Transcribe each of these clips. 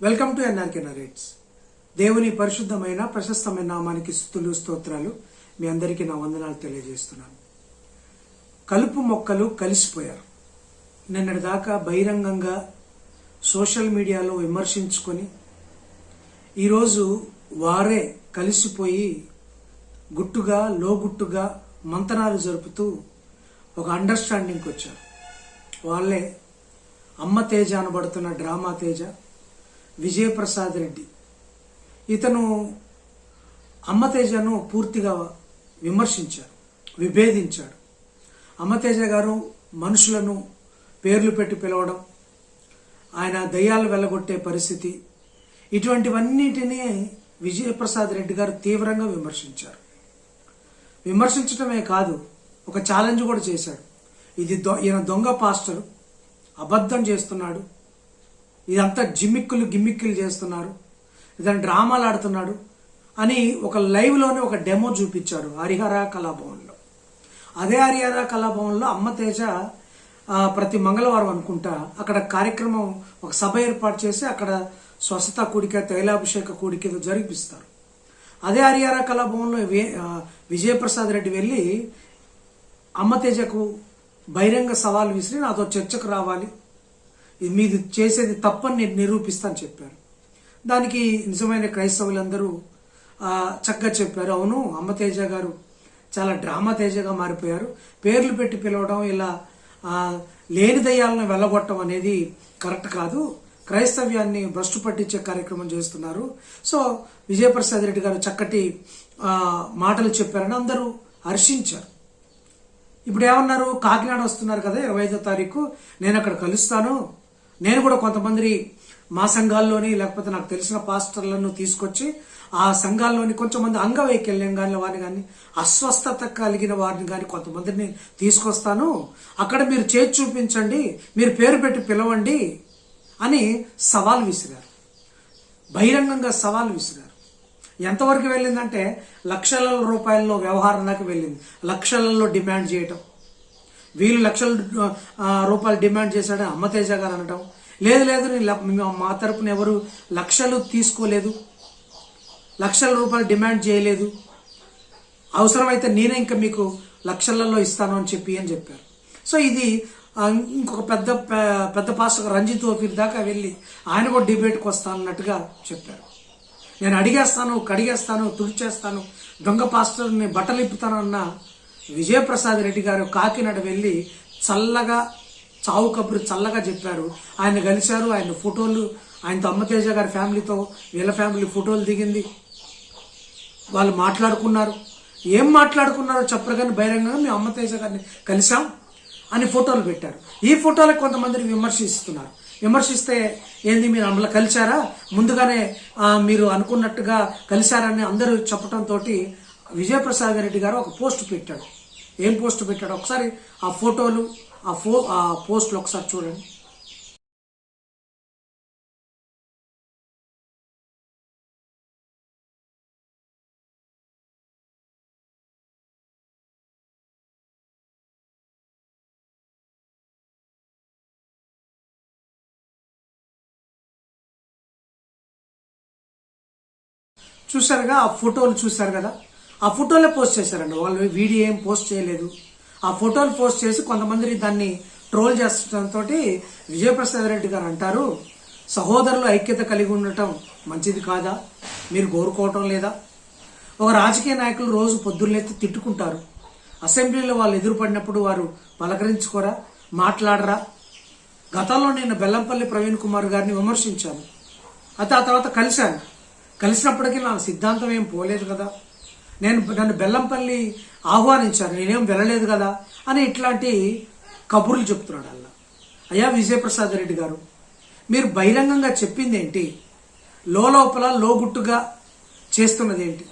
Welcome to NRK narrates. దేవుని పరిశుద్ధమైన ప్రశస్తమైన నామానికి స్తుతులు స్తోత్రాలు. మీ అందరికీ నా వందనాలు తెలియజేస్తున్నాను. కలుపు మొక్కలు కలిసిపోయారు. నిన్నటి దాకా బహిరంగంగా సోషల్ మీడియాలో విమర్శించుకొని ఈరోజు వారే కలిసిపోయి గుట్టుగా లోగుట్టుగా మంతనాలు జరుపుతూ ఒక అండర్స్టాండింగ్కి వచ్చారు. వాళ్ళే అమ్మ తేజ అనబడుతున్న డ్రామా తేజ, విజయప్రసాద్ రెడ్డి. ఇతను అమ్మ తేజను పూర్తిగా విమర్శించారు, విభేదించాడు. అమ్మ తేజ గారు మనుషులను పేర్లు పెట్టి పిలవడం, ఆయన దయ్యాలు వెళ్ళగొట్టే పరిస్థితి, ఇటువంటివన్నిటినీ విజయప్రసాద్ రెడ్డి గారు తీవ్రంగా విమర్శించారు. విమర్శించడమే కాదు, ఒక ఛాలెంజ్ కూడా చేశాడు. ఈయన దొంగ పాస్టర్, అబద్ధం చేస్తున్నాడు, ఇదంతా గిమ్మిక్కులు చేస్తున్నారు, ఇదని డ్రామాలు ఆడుతున్నాడు అని ఒక లైవ్లోనే ఒక డెమో చూపించాడు హరిహర కళాభవన్లో. అదే హరిహర కళాభవన్లో అమ్మ తేజ ప్రతి మంగళవారం అనుకుంటా అక్కడ కార్యక్రమం, ఒక సభ ఏర్పాటు చేసి అక్కడ స్వస్థత కూడిక, తైలాభిషేక కూడిక జరిపిస్తారు. అదే హరిహర కళాభవన్లో విజయప్రసాద్ రెడ్డి వెళ్ళి అమ్మ తేజకు బహిరంగ సవాల్ విసిరి నాతో చర్చకు రావాలి, మీది చేసేది తప్పని నేను నిరూపిస్తాను చెప్పారు. దానికి నిజమైన క్రైస్తవులందరూ చక్కగా చెప్పారు, అవును అమ్మ తేజ గారు చాలా డ్రామా తేజగా మారిపోయారు, పేర్లు పెట్టి పిలవడం, ఇలా లేని దయ్యాలను వెళ్ళగొట్టడం అనేది కరెక్ట్ కాదు, క్రైస్తవ్యాన్ని భ్రష్టు పట్టించే కార్యక్రమం చేస్తున్నారు. సో విజయప్రసాద్ రెడ్డి గారు చక్కటి మాటలు చెప్పారని అందరూ హర్షించారు. ఇప్పుడు ఏమన్నారు, కాకినాడ వస్తున్నారు కదా 25వ తారీఖు, నేను అక్కడ కలుస్తాను, నేను కూడా కొంతమంది మా సంఘాల్లోని లేకపోతే నాకు తెలిసిన పాస్టర్లను తీసుకొచ్చి ఆ సంఘాల్లోని కొంచెంమంది అంగవైకల్యం కానీ వారిని కానీ అస్వస్థత కలిగిన వారిని కానీ కొంతమందిని తీసుకొస్తాను, అక్కడ మీరు చేతి చూపించండి, మీరు పేరు పెట్టి పిలవండి అని సవాల్ విసిరారు. బహిరంగంగా సవాల్ విసిరారు. ఎంతవరకు వెళ్ళిందంటే లక్షల రూపాయల్లో వ్యవహారం దాకా వెళ్ళింది. లక్షలలో డిమాండ్ చేయటం, వీళ్ళు లక్షల రూపాయలు డిమాండ్ చేశాడని అమ్మ తేజ గారు అనటం, లేదు మా తరపున ఎవరు లక్షలు తీసుకోలేదు, లక్షల రూపాయలు డిమాండ్ చేయలేదు, అవసరమైతే నేనే ఇంకా మీకు లక్షలలో ఇస్తాను అని చెప్పారు. సో ఇది ఇంకొక పెద్ద పాస్టర్ రంజిత్ ఓఫీర్ దాకా వెళ్ళి ఆయన కూడా డిబేట్కి వస్తాను అన్నట్టుగా చెప్పారు. నేను అడిగేస్తాను, కడిగేస్తాను, తుడిచేస్తాను, దొంగ పాస్టర్ని బట్టలు ఇప్పుతాను అన్న విజయప్రసాద్ రెడ్డి గారు కాకినాడ వెళ్ళి చల్లగా చావు కబురు చల్లగా చెప్పారు. ఆయన కలిశారు, ఆయన ఫోటోలు, ఆయనతో అమ్మ తేజ గారి ఫ్యామిలీతో వీళ్ళ ఫ్యామిలీ ఫోటోలు దిగింది, వాళ్ళు మాట్లాడుకున్నారు. ఏం మాట్లాడుకున్నారో చెప్పరు కానీ బహిరంగంగా మేము అమ్మ తేజ గారిని కలిసాం అని ఫోటోలు పెట్టారు. ఈ ఫోటోలకు కొంతమందిని విమర్శిస్తున్నారు. విమర్శిస్తే ఏంది మీరు అమలు కలిశారా, ముందుగానే మీరు అనుకున్నట్టుగా కలిశారని అందరూ చెప్పడంతో విజయప్రసాద్ రెడ్డి గారు ఒక పోస్ట్ పెట్టాడు. ఏం పోస్ట్ పెట్టాడు ఒకసారి ఆ ఫోటోలు ఆ పోస్టులు ఒకసారి చూడండి. చూసారుగా, ఆ ఫోటోలు చూసారు కదా, ఆ ఫోటోలే పోస్ట్ చేశారండి వాళ్ళు. వీడియో ఏం పోస్ట్ చేయలేదు. ఆ ఫోటోలు పోస్ట్ చేసి కొంతమంది దాన్ని ట్రోల్ చేస్తుండటంతో విజయప్రసాద్ రెడ్డి గారు అంటారు, సహోదరులు ఐక్యత కలిగి ఉండటం మంచిది కాదా, మీరు కోరుకోవటం లేదా? ఒక రాజకీయ నాయకులు రోజు పొద్దున్నెత్తి తిట్టుకుంటారు, అసెంబ్లీలో వాళ్ళు ఎదురుపడినప్పుడు వారు పలకరించుకోరా, మాట్లాడరా? గతంలో నేను బెల్లంపల్లి ప్రవీణ్ కుమార్ గారిని విమర్శించాను, ఆ తర్వాత కలిసినప్పటికీ నా సిద్ధాంతం ఏం పోలేదు కదా, నన్ను బెల్లంపల్లి ఆహ్వానించారు, నేనేం వెళ్ళలేదు కదా అని ఇట్లాంటి కబుర్లు చెప్తున్నాడు. అయ్యా విజయప్రసాద్ రెడ్డి గారు, మీరు బహిరంగంగా చెప్పింది ఏంటి, లోపల లోగుట్టుగా చేస్తున్నది ఏంటి?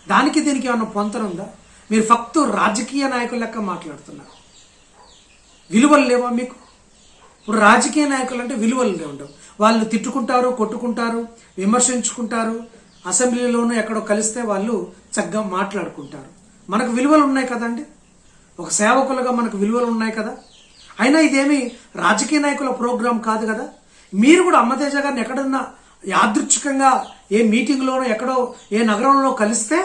దానికి దీనికి ఏమన్నా పొంతనుందా? మీరు ఫక్తు రాజకీయ నాయకుల లెక్క మాట్లాడుతున్నారు. విలువలు లేవా మీకు? ఇప్పుడు రాజకీయ నాయకులు అంటే విలువలు ఉండవు. వాళ్ళు తిట్టుకుంటారు, కొట్టుకుంటారు, విమర్శించుకుంటారు, అసెంబ్లీలోనూ ఎక్కడో కలిస్తే వాళ్ళు చక్కగా మాట్లాడుకుంటారు. మనకు విలువలు ఉన్నాయి కదండి, ఒక సేవకులుగా మనకు విలువలు ఉన్నాయి కదా. అయినా ఇదేమి రాజకీయ నాయకుల ప్రోగ్రాం కాదు కదా. మీరు కూడా అమ్మ తేజ గారిని ఎక్కడన్నా యాదృచ్ఛికంగా ఏ మీటింగ్లోనో ఎక్కడో ఏ నగరంలో కలిస్తే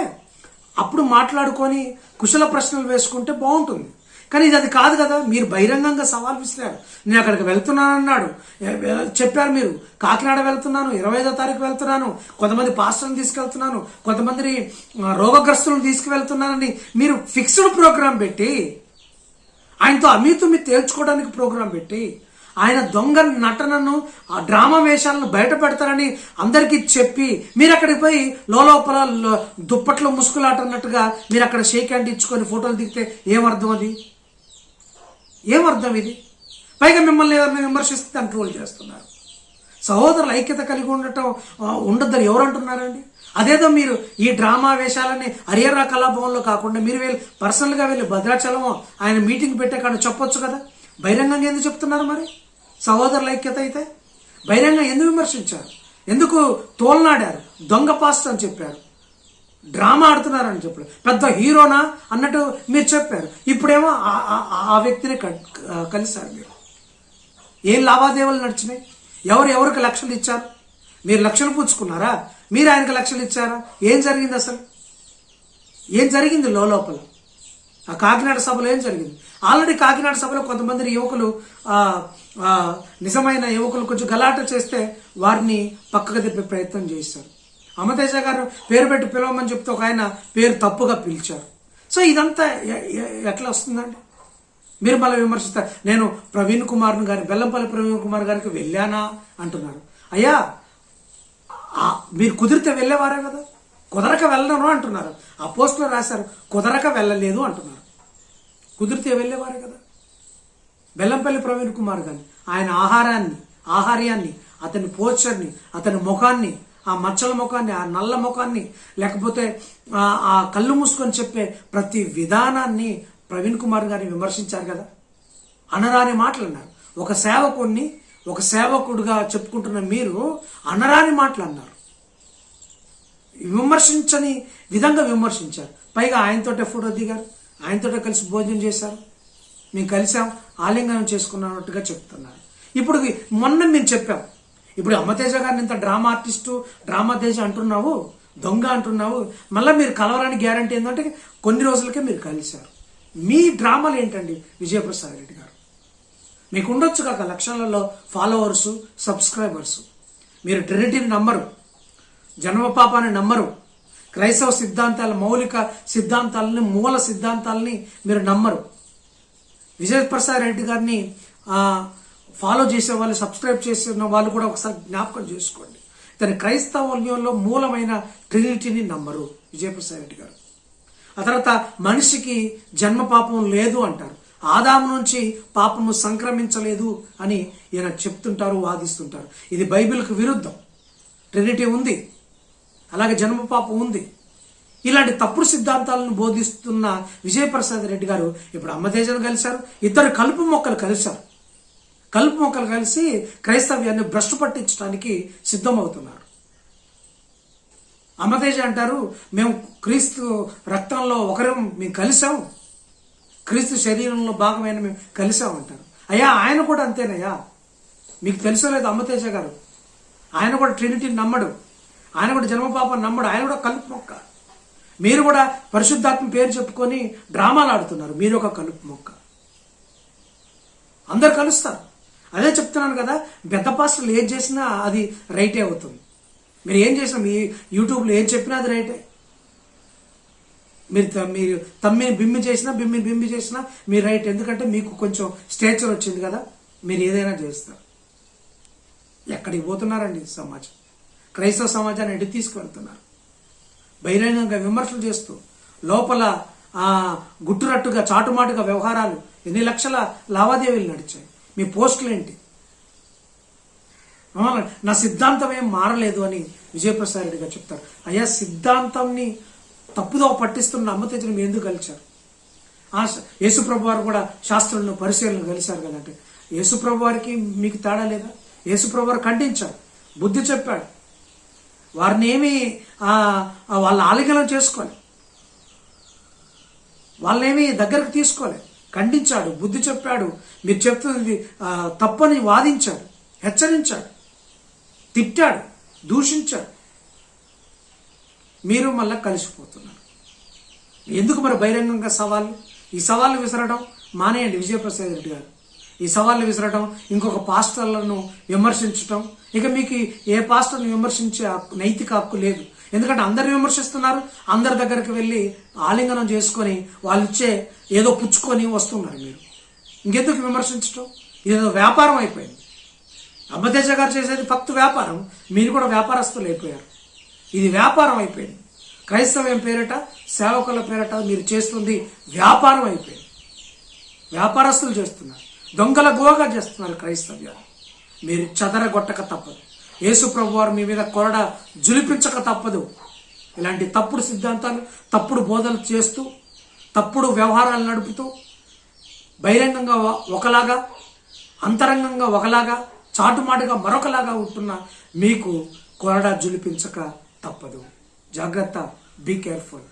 అప్పుడు మాట్లాడుకొని కుశల ప్రశ్నలు వేసుకుంటే బాగుంటుంది. కానీ ఇది అది కాదు కదా. మీరు బహిరంగంగా సవాల్ విసిరారు. నేను అక్కడికి వెళ్తున్నానన్నాడు, చెప్పారు మీరు. కాకినాడ వెళ్తున్నాను, 25వ తారీఖు వెళ్తున్నాను, కొంతమంది పాస్టర్ని తీసుకెళ్తున్నాను, కొంతమందిని రోగగ్రస్తులను తీసుకువెళ్తున్నానని మీరు ఫిక్స్డ్ ప్రోగ్రాం పెట్టి, ఆయనతో అమీతుమి తేల్చుకోవడానికి ప్రోగ్రాం పెట్టి, ఆయన దొంగ నటనను ఆ డ్రామా వేషాలను బయట పెడతారని అందరికీ చెప్పి మీరు అక్కడికి పోయి లోపల దుప్పట్లో ముసుగులాటన్నట్టుగా మీరు అక్కడ షేక్ హ్యాండ్ ఇచ్చుకొని ఫోటోలు దిగితే ఏమర్థం? అది ఏమర్థం? ఇది పైగా మిమ్మల్ని ఎవరిని విమర్శిస్తే దాన్ని ట్రోల్ చేస్తున్నారు. సహోదరులు ఐక్యత కలిగి ఉండొద్దని ఎవరు అంటున్నారండి? అదేదో మీరు ఈ డ్రామా వేషాలని హరిహర కళాభవన్లో కాకుండా మీరు వెళ్ళి పర్సనల్గా వెళ్ళి భద్రాచలం ఆయన మీటింగ్ పెట్టే కాడ చెప్పొచ్చు కదా. బహిరంగంగా ఎందుకు చెప్తున్నారు? మరి సహోదరుల ఐక్యత అయితే బహిరంగంగా ఎందుకు విమర్శించారు? ఎందుకు తోలనాడారు? దొంగ పాస్టర్ అని చెప్పారు, డ్రామా ఆడుతున్నారని చెప్పారు, పెద్ద హీరోనా అన్నట్టు మీరు చెప్పారు. ఇప్పుడేమో ఆ వ్యక్తిని కలిశారు. మీరు ఏం లావాదేవీలు నడిచినాయి? ఎవరికి లక్షలు ఇచ్చారు? మీరు లక్షలు పుచ్చుకున్నారా? మీరు ఆయనకు లక్షలు ఇచ్చారా? ఏం జరిగింది అసలు? ఏం జరిగింది లోపల? ఆ కాకినాడ సభలో ఏం జరిగింది? ఆల్రెడీ కాకినాడ సభలో కొంతమంది యువకులు నిజమైన యువకులు కొంచెం గలాట చేస్తే వారిని పక్కకు తిప్పే ప్రయత్నం చేశారు. అమతేజ గారు పేరు పెట్టి పిలవమని చెప్తే ఒక ఆయన పేరు తప్పుగా పిలిచారు. సో ఇదంతా ఎట్లా వస్తుందండి? మీరు మళ్ళీ విమర్శిస్తారు. నేను ప్రవీణ్ కుమార్ గారి బెల్లంపల్లి ప్రవీణ్ కుమార్ గారికి వెళ్ళానా అంటున్నారు. అయ్యా, మీరు కుదిరితే వెళ్ళేవారే కదా, కుదరక వెళ్ళను అంటున్నారు. ఆ పోస్టులో రాశారు కుదరక వెళ్ళలేదు అంటున్నారు. కుదిరితే వెళ్ళేవారే కదా. బెల్లంపల్లి ప్రవీణ్ కుమార్ గారిని, ఆయన ఆహార్యాన్ని, అతని పోస్చర్ని, అతని ముఖాన్ని, ఆ మచ్చల ముఖాన్ని, ఆ నల్ల ముఖాన్ని, లేకపోతే ఆ కళ్ళు మూసుకొని చెప్పే ప్రతి విధానాన్ని ప్రవీణ్ కుమార్ గారిని విమర్శించారు కదా. అనరాని మాటలు అన్నారు. ఒక సేవకుడుగా చెప్పుకుంటున్న మీరు అనరాని మాటలు అన్నారు. విమర్శించని విధంగా విమర్శించారు. పైగా ఆయనతోటే ఫోటో దిగారు, ఆయనతోటే కలిసి భోజనం చేశారు, మేము కలిసాం, ఆలింగనం చేసుకున్నట్టుగా చెప్తున్నారు. ఇప్పుడు మొన్న మేము చెప్పాం, ఇప్పుడు అమ్మతేజ గారిని ఇంత డ్రామా ఆర్టిస్టు, డ్రామా తేజ అంటున్నావు, దొంగ అంటున్నావు, మళ్ళీ మీరు కలవరాని గ్యారంటీ ఏంటంటే కొన్ని రోజులకే మీరు కలిశారు. మీ డ్రామాలు ఏంటండి విజయప్రసాద్ రెడ్డి గారు? మీకు ఉండొచ్చు కాక లక్షలలో ఫాలోవర్సు, సబ్స్క్రైబర్సు, మీరు ట్రినిటీని నమ్మరు, జన్మపాపాన్ని నమ్మరు, క్రైస్తవ సిద్ధాంతాల మౌలిక సిద్ధాంతాలని, మూల సిద్ధాంతాలని మీరు నమ్మరు. విజయప్రసాద్ రెడ్డి గారిని ఫాలో చేసే వాళ్ళు, సబ్స్క్రైబ్ చేసిన వాళ్ళు కూడా ఒకసారి జ్ఞాపకం చేసుకోండి. తన క్రైస్తవంలో మూలమైన ట్రినిటీని నమ్మరు విజయప్రసాద్ రెడ్డి గారు. ఆ తర్వాత మనిషికి జన్మ పాపం లేదు అంటారు. ఆదాము నుంచి పాపము సంక్రమించలేదు అని ఈయన చెప్తుంటారు, వాదిస్తుంటారు. ఇది బైబిల్కి విరుద్ధం. ట్రినిటీ ఉంది, అలాగే జన్మ పాపం ఉంది. ఇలాంటి తప్పుడు సిద్ధాంతాలను బోధిస్తున్న విజయప్రసాద్ రెడ్డి గారు ఇప్పుడు అమ్మతేజను కలిశారు. ఇద్దరు కలుపు మొక్కలు కలిసి క్రైస్తవ్యాన్ని భ్రష్టు పట్టించడానికి సిద్ధమవుతున్నారు. అమ్మతేజ అంటారు, మేము క్రీస్తు రక్తంలో మేము కలిసాం, క్రీస్తు శరీరంలో భాగమైన మేము కలిసాం అంటారు. అయ్యా, ఆయన కూడా అంతేనయ్యా. మీకు తెలుసో లేదు అమ్మతేజ గారు, ఆయన కూడా ట్రినిటీని నమ్మడు, ఆయన కూడా జన్మపాపం నమ్మడు, ఆయన కూడా కలుపు మొక్క. మీరు కూడా పరిశుద్ధాత్మ పేరు చెప్పుకొని డ్రామాలు ఆడుతున్నారు. మీరు ఒక కలుపు మొక్క. అందరు కలుస్తారు. అదే చెప్తున్నాను కదా, పెద్ద పాస్టర్లు ఏం చేసినా అది రైటే అవుతుంది. మీరు ఏం చేసినా, మీ యూట్యూబ్లో ఏం చెప్పినా అది రైటే. మీరు తమ్మిని బిమ్మి చేసినా మీరు రైట్. ఎందుకంటే మీకు కొంచెం స్టేచర్ వచ్చింది కదా, మీరు ఏదైనా చేస్తారు. ఎక్కడికి పోతున్నారండి సమాజం? క్రైస్తవ సమాజాన్ని ఎటు తీసుకువెళ్తున్నారు? బహిరంగంగా విమర్శలు చేస్తూ లోపల గుట్టురట్టుగా చాటుమాటుగా వ్యవహారాలు, ఎన్ని లక్షల లావాదేవీలు నడిచాయి. మీ పోస్టులు ఏంటి? నా సిద్ధాంతం ఏం మారలేదు అని విజయప్రసాద్ రెడ్డి గారు చెప్తారు. అయ్యా, సిద్ధాంతాన్ని తప్పుదో పట్టిస్తున్న అమ్మతేజను మీరు ఎందుకు కలిశారు? యేసుప్రభు వారు కూడా శాస్త్రులను, పరిశీలనలు కలిశారు కదంటే యేసుప్రభు వారికి మీకు తేడా లేదా? యేసుప్రభు వారు ఖండించారు, బుద్ధి చెప్పాడు, వారిని ఏమి వాళ్ళ ఆలింగనం చేసుకోవాలి, వాళ్ళేమి దగ్గరకు తీసుకోవాలి, ఖండించాడు, బుద్ధి చెప్పాడు. మీరు చెప్తున్నది తప్పని వాదించాడు, హెచ్చరించాడు, తిట్టాడు, దూషించారు, మీరు మళ్ళీ కలిసిపోతున్నారు. ఎందుకు మరి బహిరంగంగా సవాళ్ళు? ఈ సవాళ్ళు విసరడం మానేయండి విజయప్రసాద్ రెడ్డి గారు. ఈ సవాళ్ళు విసరడం, ఇంకొక పాస్టర్లను విమర్శించడం, ఇక మీకు ఏ పాస్టర్ను విమర్శించే నైతిక హక్కు లేదు. ఎందుకంటే అందరు విమర్శిస్తున్నారు, అందరి దగ్గరికి వెళ్ళి ఆలింగనం చేసుకొని వాళ్ళు ఇచ్చే ఏదో పుచ్చుకొని వస్తున్నారు. మీరు ఇంకెందుకు విమర్శించడం? ఇదేదో వ్యాపారం అయిపోయింది. అమ్మతేజ గారు చేసేది ఫక్తు వ్యాపారం, మీరు కూడా వ్యాపారస్తులు అయిపోయారు. ఇది వ్యాపారం అయిపోయింది. క్రైస్తవం పేరిట, సేవకుల పేరిట మీరు చేస్తుంది వ్యాపారం అయిపోయింది. వ్యాపారస్తులు చేస్తున్నారు, దొంగల గువగా చేస్తున్నారు క్రైస్తవ్యాలు. మీరు చెదరగొట్టక తప్పదు. యేసు ప్రభు వారు మీ మీద కొరడ జులిపించక తప్పదు. ఇలాంటి తప్పుడు సిద్ధాంతాలు, తప్పుడు బోధనలు చేస్తూ, తప్పుడు వ్యవహారాలు నడుపుతూ, బహిరంగంగా ఒకలాగా, అంతరంగంగా ఒకలాగా, చాటుమాటుగా మరొకలాగా ఉంటున్న మీకు కొరడా జులిపించక తప్పదు. జాగ్రత్త, బీ కేర్ఫుల్.